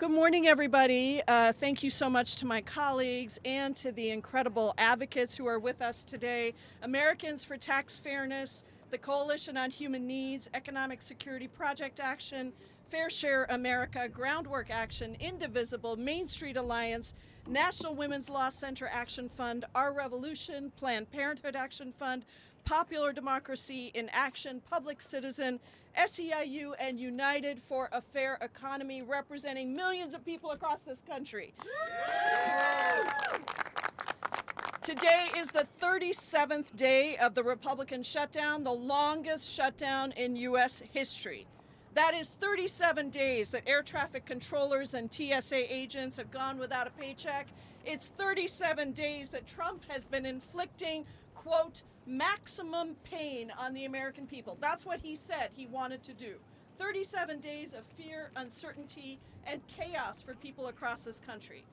Good morning, everybody. Thank you so much to my colleagues and to the incredible advocates who are with us today. Americans for Tax Fairness, the Coalition on Human Needs, Economic Security Project Action, Fair Share America, Groundwork Action, Indivisible, Main Street Alliance, National Women's Law Center Action Fund, Our Revolution, Planned Parenthood Action Fund, Popular Democracy in Action, Public Citizen, SEIU, and United for a Fair Economy, representing millions of people across this country. Today is the 37th day of the Republican shutdown, the longest shutdown in U.S. history. That is 37 days that air traffic controllers and TSA agents have gone without a paycheck. It's 37 days that Trump has been inflicting, quote, maximum pain on the American people. That's what he said he wanted to do. 37 days of fear, uncertainty, and chaos for people across this country.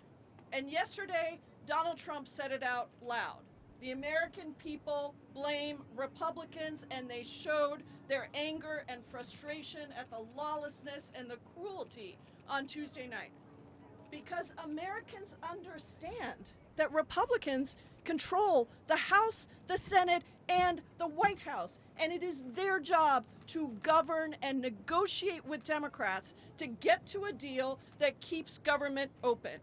And yesterday, Donald Trump said it out loud. The American people blame Republicans, and they showed their anger and frustration at the lawlessness and the cruelty on Tuesday night. Because Americans understand that Republicans control the House, the Senate, and the White House. And it is their job to govern and negotiate with Democrats to get to a deal that keeps government open.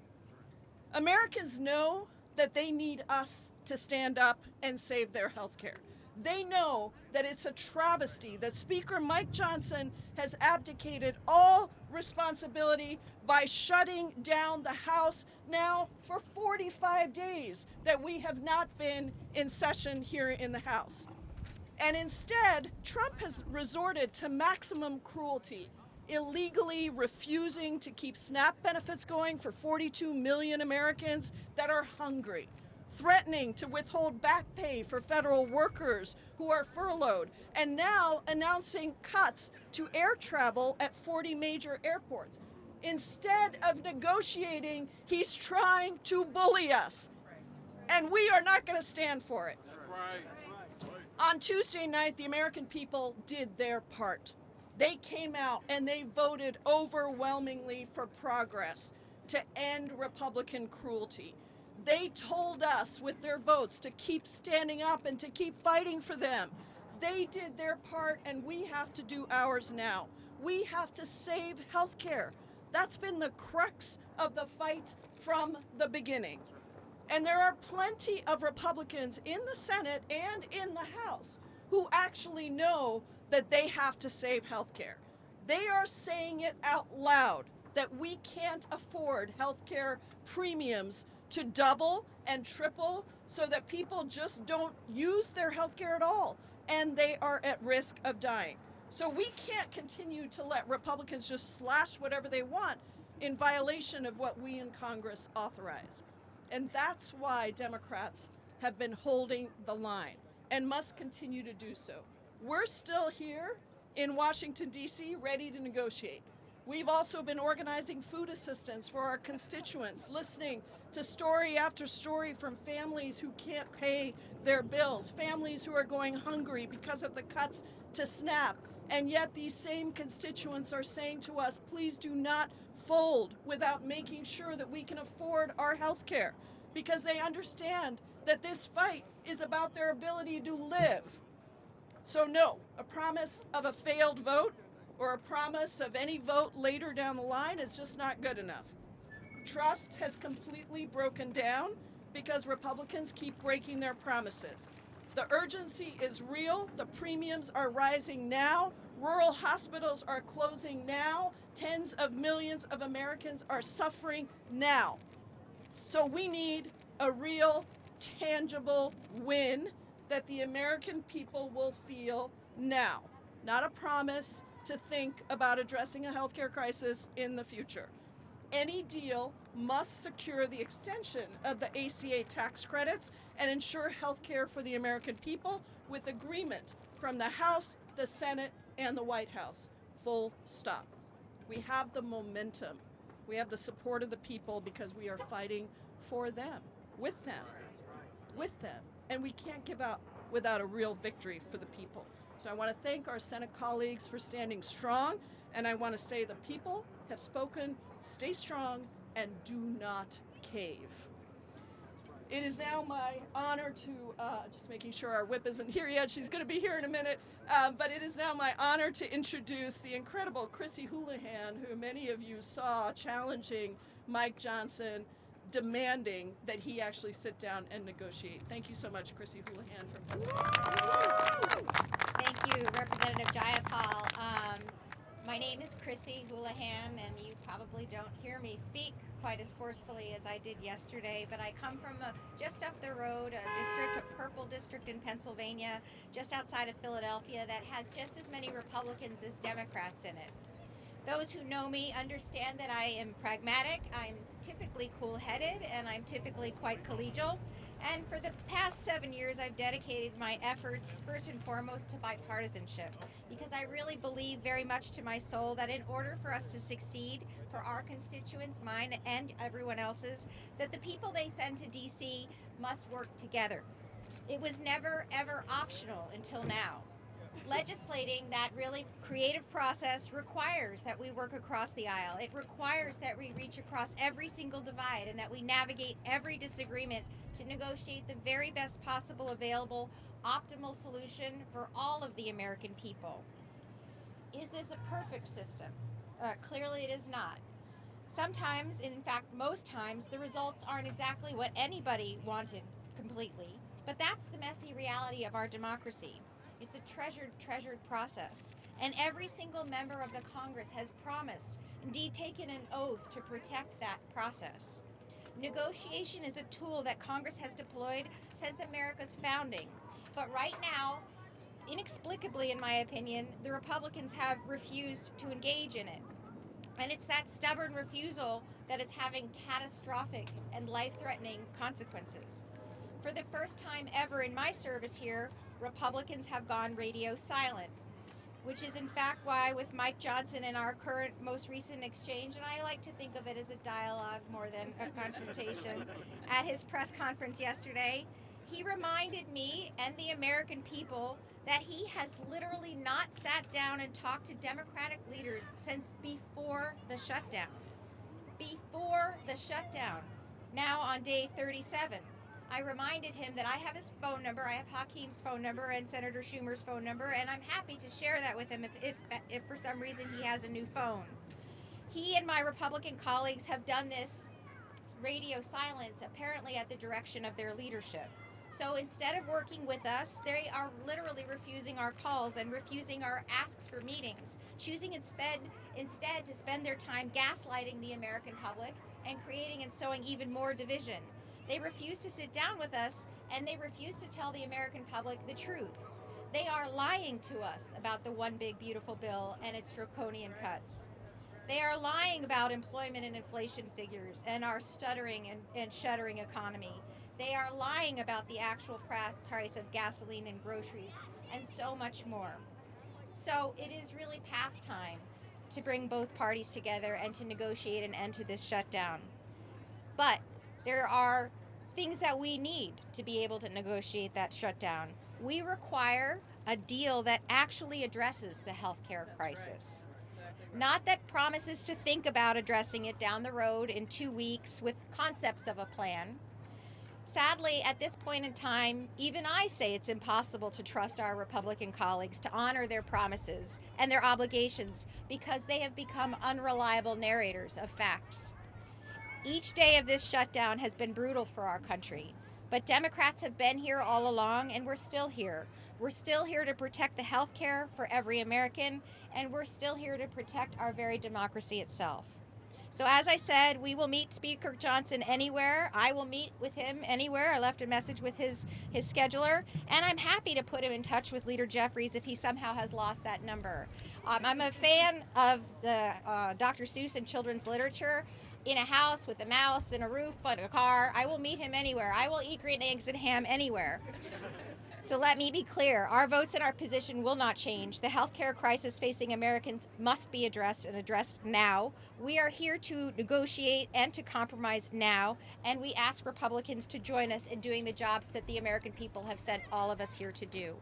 Americans know that they need us to stand up and save their health care. They know that it's a travesty that Speaker Mike Johnson has abdicated all responsibility by shutting down the House now for 45 days that we have not been in session here in the House. And instead, Trump has resorted to maximum cruelty, illegally refusing to keep SNAP benefits going for 42 million Americans that are hungry, threatening to withhold back pay for federal workers who are furloughed, and now announcing cuts to air travel at 40 major airports. Instead of negotiating, he's trying to bully us. And we are not going to stand for it. That's right. On Tuesday night, the American people did their part. They came out and they voted overwhelmingly for progress to end Republican cruelty. They told us with their votes to keep standing up and to keep fighting for them. They did their part, and we have to do ours now. We have to save health care. That's been the crux of the fight from the beginning. And there are plenty of Republicans in the Senate and in the House who actually know that they have to save health care. They are saying it out loud that we can't afford health care premiums to double and triple so that people just don't use their health care at all, and they are at risk of dying. So we can't continue to let Republicans just slash whatever they want in violation of what we in Congress authorized. And that's why Democrats have been holding the line and must continue to do so. We're still here in Washington, D.C., ready to negotiate. We've also been organizing food assistance for our constituents, listening to story after story from families who can't pay their bills, families who are going hungry because of the cuts to SNAP. And yet these same constituents are saying to us, please do not fold without making sure that we can afford our health care, because they understand that this fight is about their ability to live. So no, a promise of a failed vote or a promise of any vote later down the line is just not good enough. Trust has completely broken down because Republicans keep breaking their promises. The urgency is real. The premiums are rising now. Rural hospitals are closing now. Tens of millions of Americans are suffering now. So we need a real, tangible win that the American people will feel now, not a promise to think about addressing a healthcare crisis in the future. Any deal must secure the extension of the ACA tax credits and ensure health care for the American people with agreement from the House, the Senate, and the White House. Full stop. We have the momentum. We have the support of the people because we are fighting for them, with them, and we can't give up without a real victory for the people. So I want to thank our Senate colleagues for standing strong, and I want to say the people have spoken. Stay strong and do not cave. It is now my honor to, just making sure our whip isn't here yet, she's going to be here in a minute, but it is now my honor to introduce the incredible Chrissy Houlahan, who many of you saw challenging Mike Johnson, demanding that he actually sit down and negotiate. Thank you so much, Chrissy Houlahan from Pennsylvania. Thank you, Representative Jayapal. My name is Chrissy Houlahan, and you probably don't hear me speak quite as forcefully as I did yesterday, but I come from just up the road, a purple district in Pennsylvania, just outside of Philadelphia, that has just as many Republicans as Democrats in it. Those who know me understand that I am pragmatic, I'm typically cool-headed, and I'm typically quite collegial. And for the past 7 years, I've dedicated my efforts first and foremost to bipartisanship, because I really believe very much to my soul that in order for us to succeed for our constituents, mine and everyone else's, that the people they send to DC must work together. It was never, ever optional until now. Legislating that really creative process requires that we work across the aisle. It requires that we reach across every single divide and that we navigate every disagreement to negotiate the very best possible available optimal solution for all of the American people. Is this a perfect system? Clearly it is not. Sometimes, in fact most times, the results aren't exactly what anybody wanted completely, but that's the messy reality of our democracy. It's a treasured process, and every single member of the Congress has promised, indeed taken an oath, to protect that process. Negotiation is a tool that Congress has deployed since America's founding, but right now, inexplicably in my opinion, the Republicans have refused to engage in it. And it's that stubborn refusal that is having catastrophic and life-threatening consequences. For the first time ever in my service here, Republicans have gone radio silent, which is in fact why with Mike Johnson in our current most recent exchange, and I like to think of it as a dialogue more than a confrontation, at his press conference yesterday, he reminded me and the American people that he has literally not sat down and talked to Democratic leaders since before the shutdown. Before the shutdown, now on day 37. I reminded him that I have his phone number, I have Hakeem's phone number and Senator Schumer's phone number, and I'm happy to share that with him if for some reason he has a new phone. He and my Republican colleagues have done this radio silence apparently at the direction of their leadership. So instead of working with us, they are literally refusing our calls and refusing our asks for meetings, choosing instead to spend their time gaslighting the American public and creating and sowing even more division. They refuse to sit down with us, and they refuse to tell the American public the truth. They are lying to us about the One Big Beautiful Bill and its draconian cuts. They are lying about employment and inflation figures and our stuttering and shuddering economy. They are lying about the actual price of gasoline and groceries and so much more. So it is really past time to bring both parties together and to negotiate an end to this shutdown. But there are things that we need to be able to negotiate that shutdown. We require a deal that actually addresses the healthcare crisis. Not that promises to think about addressing it down the road in 2 weeks with concepts of a plan. Sadly, at this point in time, even I say it's impossible to trust our Republican colleagues to honor their promises and their obligations because they have become unreliable narrators of facts. Each day of this shutdown has been brutal for our country, but Democrats have been here all along, and we're still here. We're still here to protect the health care for every American, and we're still here to protect our very democracy itself. So as I said, we will meet Speaker Johnson anywhere. I will meet with him anywhere. I left a message with his scheduler, and I'm happy to put him in touch with Leader Jeffries if he somehow has lost that number. I'm a fan of the Dr. Seuss and children's literature. In a house with a mouse and a roof and a car, I will meet him anywhere. I will eat green eggs and ham anywhere. So let me be clear, our votes and our position will not change. The healthcare crisis facing Americans must be addressed and addressed now. We are here to negotiate and to compromise now, and we ask Republicans to join us in doing the jobs that the American people have sent all of us here to do.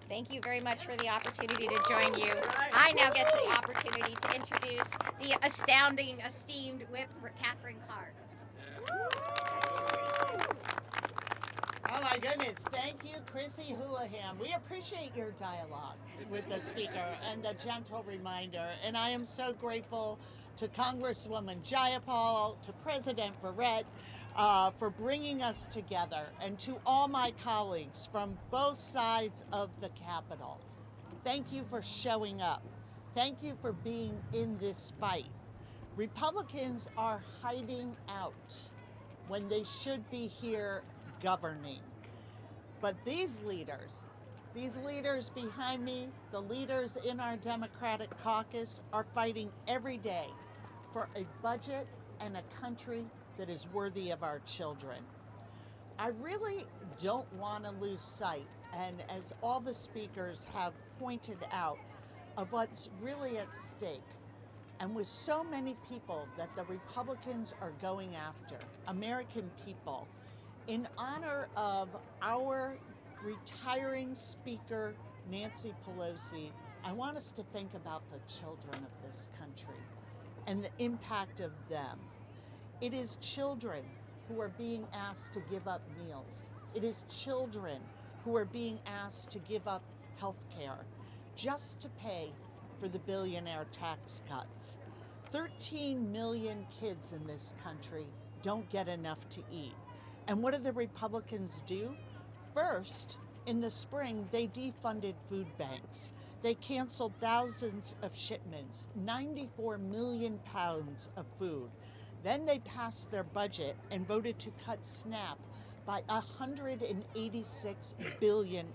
Thank you very much for the opportunity to join you. I now get the opportunity to introduce the astounding, esteemed Whip, Catherine Clark. Oh my goodness, thank you, Chrissy Houlahan. We appreciate your dialogue with the speaker and the gentle reminder. And I am so grateful to Congresswoman Jayapal, to President Verrett, for bringing us together, and to all my colleagues from both sides of the Capitol. Thank you for showing up. Thank you for being in this fight. Republicans are hiding out when they should be here governing. But these leaders behind me, the leaders in our Democratic caucus, are fighting every day for a budget and a country that is worthy of our children. I really don't want to lose sight, and as all the speakers have pointed out, of what's really at stake. And with so many people that the Republicans are going after, American people, in honor of our retiring Speaker, Nancy Pelosi, I want us to think about the children of this country and the impact of them. It is children who are being asked to give up meals. It is children who are being asked to give up health care just to pay for the billionaire tax cuts. 13 million kids in this country don't get enough to eat. And what do the Republicans do? First, in the spring, they defunded food banks. They canceled thousands of shipments, 94 million pounds of food. Then they passed their budget and voted to cut SNAP by $186 billion.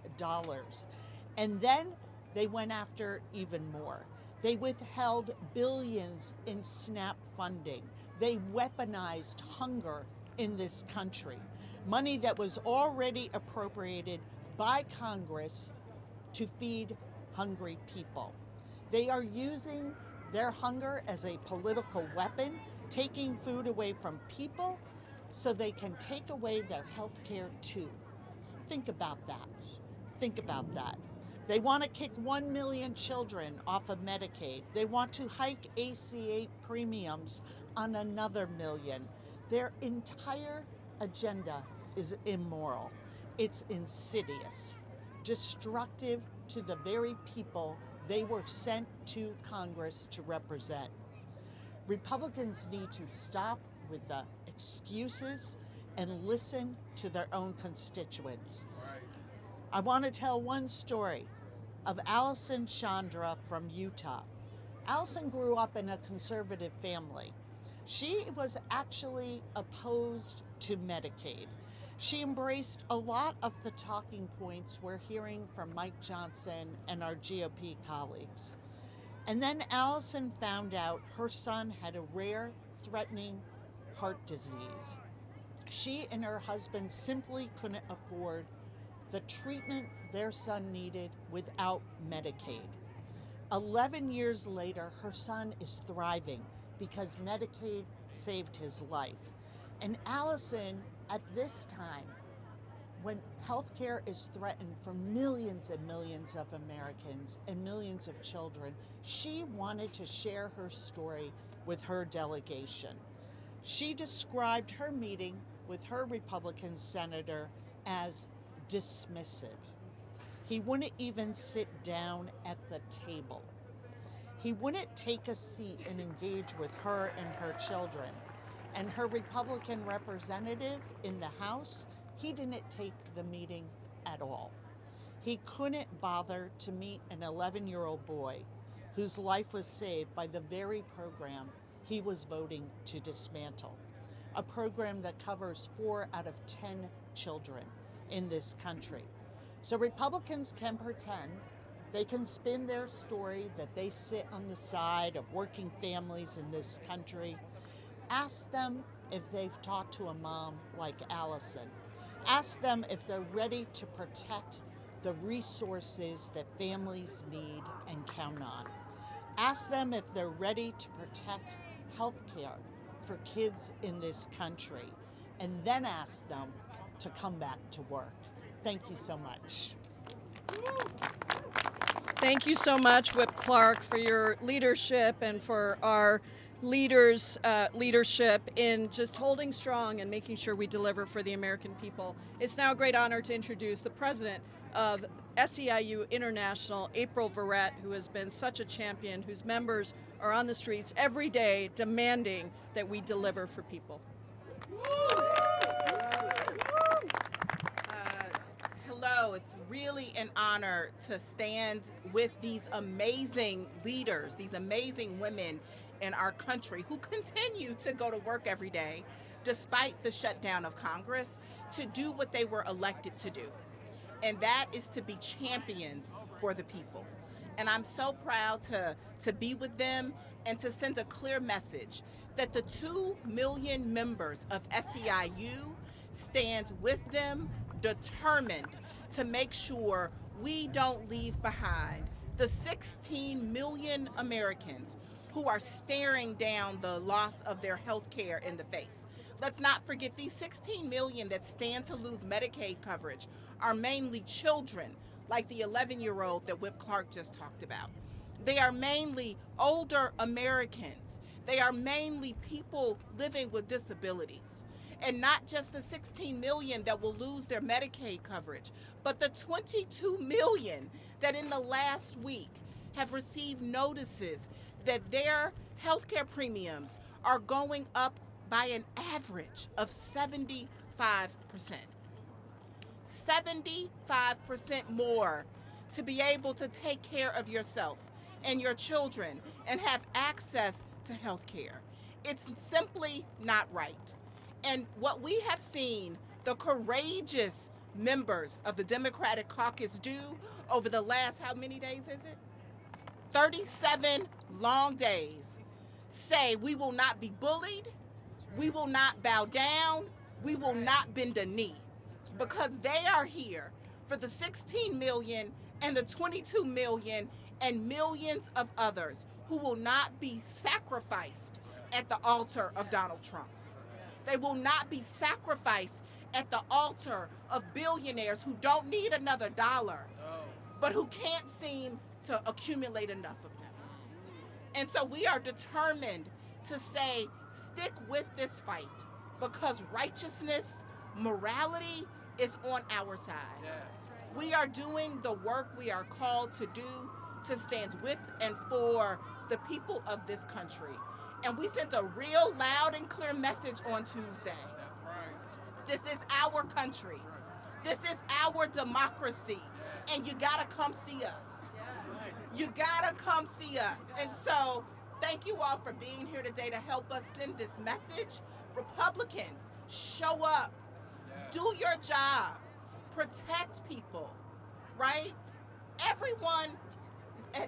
And then they went after even more. They withheld billions in SNAP funding. They weaponized hunger in this country. Money that was already appropriated by Congress to feed hungry people. They are using their hunger as a political weapon, taking food away from people so they can take away their health care too. Think about that. Think about that. They want to kick 1 million children off of Medicaid. They want to hike ACA premiums on another million. Their entire agenda is immoral. It's insidious, destructive to the very people they were sent to Congress to represent. Republicans need to stop with the excuses and listen to their own constituents. I want to tell one story of Allison Chandra from Utah. Allison grew up in a conservative family. She was actually opposed to Medicaid. She embraced a lot of the talking points we're hearing from Mike Johnson and our GOP colleagues. And then Allison found out her son had a rare, threatening heart disease. She and her husband simply couldn't afford the treatment their son needed without Medicaid. 11 years later, her son is thriving because Medicaid saved his life. And Allison, at this time, when healthcare is threatened for millions and millions of Americans and millions of children, she wanted to share her story with her delegation. She described her meeting with her Republican senator as dismissive. He wouldn't even sit down at the table. He wouldn't take a seat and engage with her and her children. And her Republican representative in the House, he didn't take the meeting at all. He couldn't bother to meet an 11-year-old boy whose life was saved by the very program he was voting to dismantle, a program that covers 4 out of 10 children in this country. So Republicans can pretend, they can spin their story that they sit on the side of working families in this country. Ask them if they've talked to a mom like Allison. Ask them if they're ready to protect the resources that families need and count on. Ask them if they're ready to protect health care for kids in this country. And then ask them to come back to work. Thank you so much. Thank you so much, Whip Clark, for your leadership and for our leaders' leadership in just holding strong and making sure we deliver for the American people. It's now a great honor to introduce the president of SEIU International, April Verrett, who has been such a champion, whose members are on the streets every day demanding that we deliver for people. Hello, it's really an honor to stand with these amazing leaders, these amazing women in our country who continue to go to work every day despite the shutdown of Congress to do what they were elected to do. And that is to be champions for the people. And I'm so proud to be with them and to send a clear message that the 2 million members of SEIU stand with them, determined to make sure we don't leave behind the 16 million Americans who are staring down the loss of their health care in the face. Let's not forget these 16 million that stand to lose Medicaid coverage are mainly children, like the 11-year-old that Whip Clark just talked about. They are mainly older Americans. They are mainly people living with disabilities. And not just the 16 million that will lose their Medicaid coverage, but the 22 million that in the last week have received notices that their healthcare premiums are going up by an average of 75%. 75% more to be able to take care of yourself and your children and have access to health care. It's simply not right. And what we have seen the courageous members of the Democratic caucus do over the last, how many days is it? 37 long days, say we will not be bullied, we will not bow down, we will not bend a knee, because they are here for the 16 million and the 22 million and millions of others who will not be sacrificed at the altar of Donald Trump. They will not be sacrificed at the altar of billionaires who don't need another dollar, but who can't seem to accumulate enough of them. And so we are determined to say, stick with this fight, because righteousness, morality is on our side. Yes. We are doing the work we are called to do to stand with and for the people of this country. And we sent a real loud and clear message on Tuesday. That's right. This is our country. This is our democracy. And you gotta come see us. Yes. You gotta come see us. And so thank you all for being here today to help us send this message. Republicans, show up. Do your job. Protect people, right? Everyone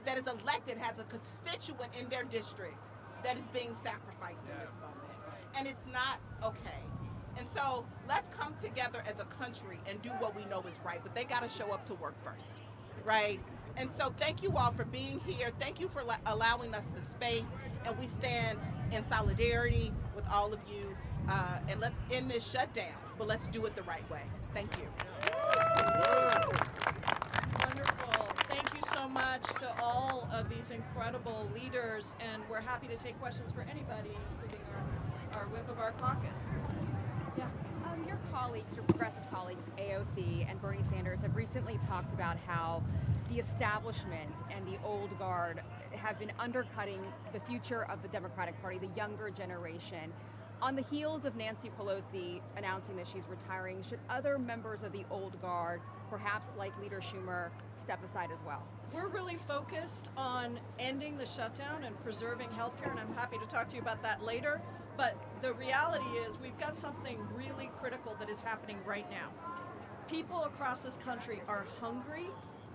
that is elected has a constituent in their district that is being sacrificed in this moment. And it's not okay. And so let's come together as a country and do what we know is right, but they got to show up to work first, right? And so thank you all for being here. Thank you for allowing us the space, and we stand in solidarity with all of you. And let's end this shutdown, but let's do it the right way. Thank you. Wonderful. Thank you so much to all of these incredible leaders, and we're happy to take questions for anybody, including our whip of our caucus. Yeah. Your colleagues, your progressive colleagues, AOC and Bernie Sanders, have recently talked about how the establishment and the old guard have been undercutting the future of the Democratic Party, the younger generation. On the heels of Nancy Pelosi announcing that she's retiring, should other members of the old guard, perhaps like Leader Schumer, step aside as well? We're really focused on ending the shutdown and preserving healthcare, and I'm happy to talk to you about that later. But the reality is we've got something really critical that is happening right now. People across this country are hungry,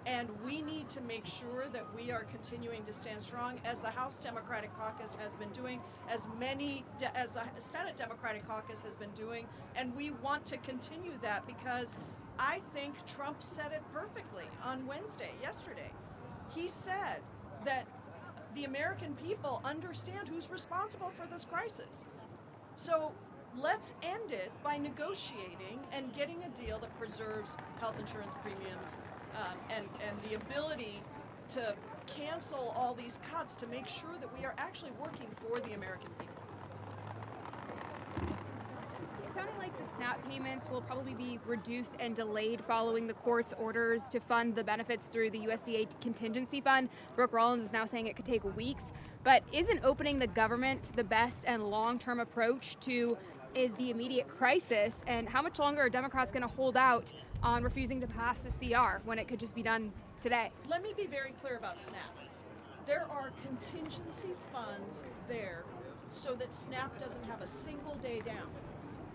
and we need to make sure that we are continuing to stand strong, as the House Democratic Caucus has been doing, as the Senate Democratic Caucus has been doing, and we want to continue that, because I think Trump said it perfectly on yesterday. He said that the American people understand who's responsible for this crisis. So let's end it by negotiating and getting a deal that preserves health insurance premiums and the ability to cancel all these cuts to make sure that we are actually working for the American people. It sounded like the SNAP payments will probably be reduced and delayed following the court's orders to fund the benefits through the USDA contingency fund. Brooke Rollins is now saying it could take weeks. But isn't opening the government the best and long-term approach to the immediate crisis? And how much longer are Democrats going to hold out on refusing to pass the CR when it could just be done today? Let me be very clear about SNAP. There are contingency funds there so that SNAP doesn't have a single day down.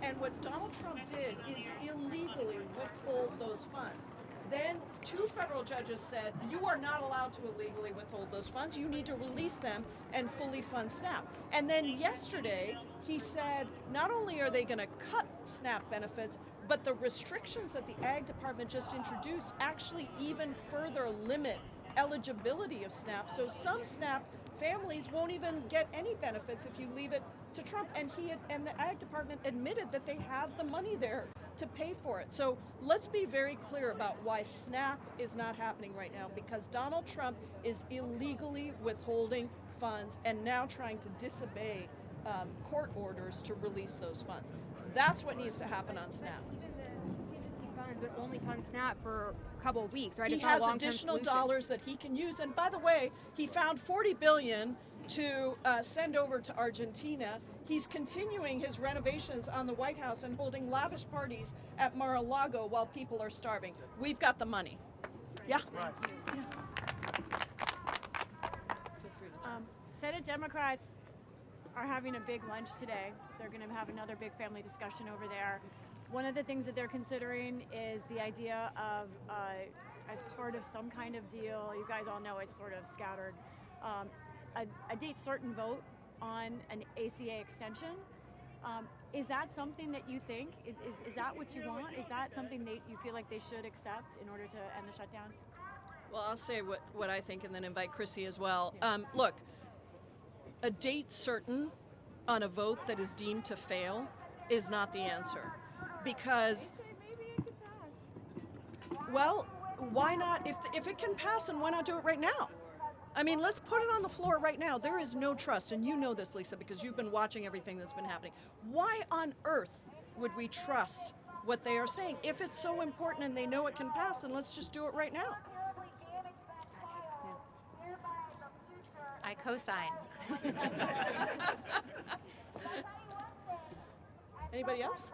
And what Donald Trump did is illegally withhold those funds. Then 2 federal judges said, you are not allowed to illegally withhold those funds. You need to release them and fully fund SNAP. And then yesterday, he said, not only are they going to cut SNAP benefits, but the restrictions that the Ag Department just introduced actually even further limit eligibility of SNAP. So some SNAP families won't even get any benefits if you leave it to Trump. And the Ag Department admitted that they have the money there to pay for it. So let's be very clear about why SNAP is not happening right now, because Donald Trump is illegally withholding funds and now trying to disobey court orders to release those funds. That's what needs to happen on SNAP. Even the contingency funds would only fund SNAP for a couple of weeks, right? He It's not a has long-term additional solution. dollars that he can use. And by the way, he found $40 billion to send over to Argentina. He's continuing his renovations on the White House and holding lavish parties at Mar-a-Lago while people are starving. We've got the money. Yeah? Thank you. Senate Democrats are having a big lunch today. They're going to have another big family discussion over there. One of the things that they're considering is the idea of, as part of some kind of deal, you guys all know it's sort of scattered, a date certain vote on an ACA extension. Is that something that you think? Is that what you want? Is that something that you feel like they should accept in order to end the shutdown? Well, I'll say what I think and then invite Chrissy as well. Look, a date certain on a vote that is deemed to fail is not the answer. Because, Maybe it could pass. well, why not? If it can pass, then why not do it right now? I mean, let's put it on the floor right now. There is no trust, and you know this, Lisa, because you've been watching everything that's been happening. Why on earth would we trust what they are saying? If it's so important and they know it can pass, then let's just do it right now. I co-sign. Anybody else?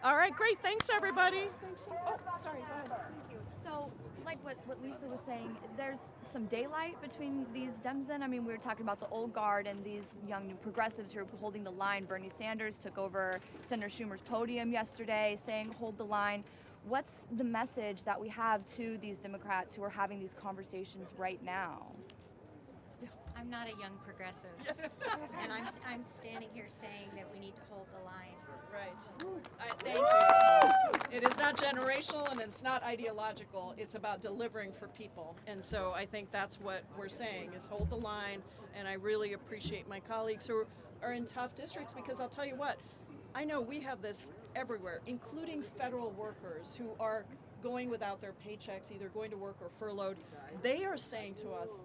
All right, great. Thanks, everybody. Thanks. Oh, sorry. Go ahead. Thank you. So, like what Lisa was saying, there's some daylight between these Dems then? I mean, we were talking about the old guard and these young new progressives who are holding the line. Bernie Sanders took over Senator Schumer's podium yesterday saying, hold the line. What's the message that we have to these Democrats who are having these conversations right now? I'm not a young progressive, and I'm standing here saying that we need to hold the line. Right. Thank you. It is not generational and it's not ideological. It's about delivering for people. And so I think that's what we're saying is hold the line. And I really appreciate my colleagues who are in tough districts, because I'll tell you what, I know we have this everywhere, including federal workers who are going without their paychecks, either going to work or furloughed. They are saying to us,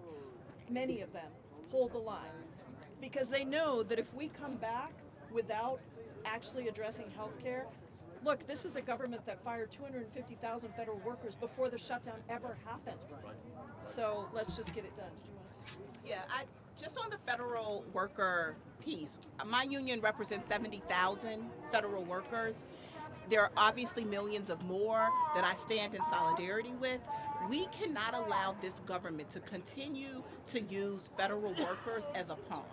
many of them, hold the line, because they know that if we come back without actually addressing health care, look, this is a government that fired 250,000 federal workers before the shutdown ever happened. So let's just get it done. Did you want to say? Yeah, just on the federal worker piece, my union represents 70,000 federal workers. There are obviously millions of more that I stand in solidarity with. We cannot allow this government to continue to use federal workers as a pawn.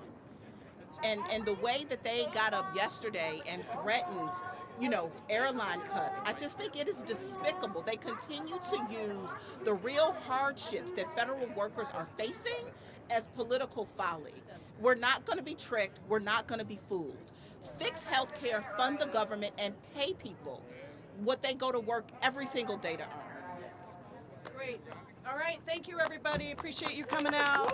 And the way that they got up yesterday and threatened, airline cuts, I just think it is despicable. They continue to use the real hardships that federal workers are facing as political folly. We're not going to be tricked. We're not going to be fooled. Fix health care, fund the government, and pay people what they go to work every single day to earn. Great. All right. Thank you, everybody. Appreciate you coming out.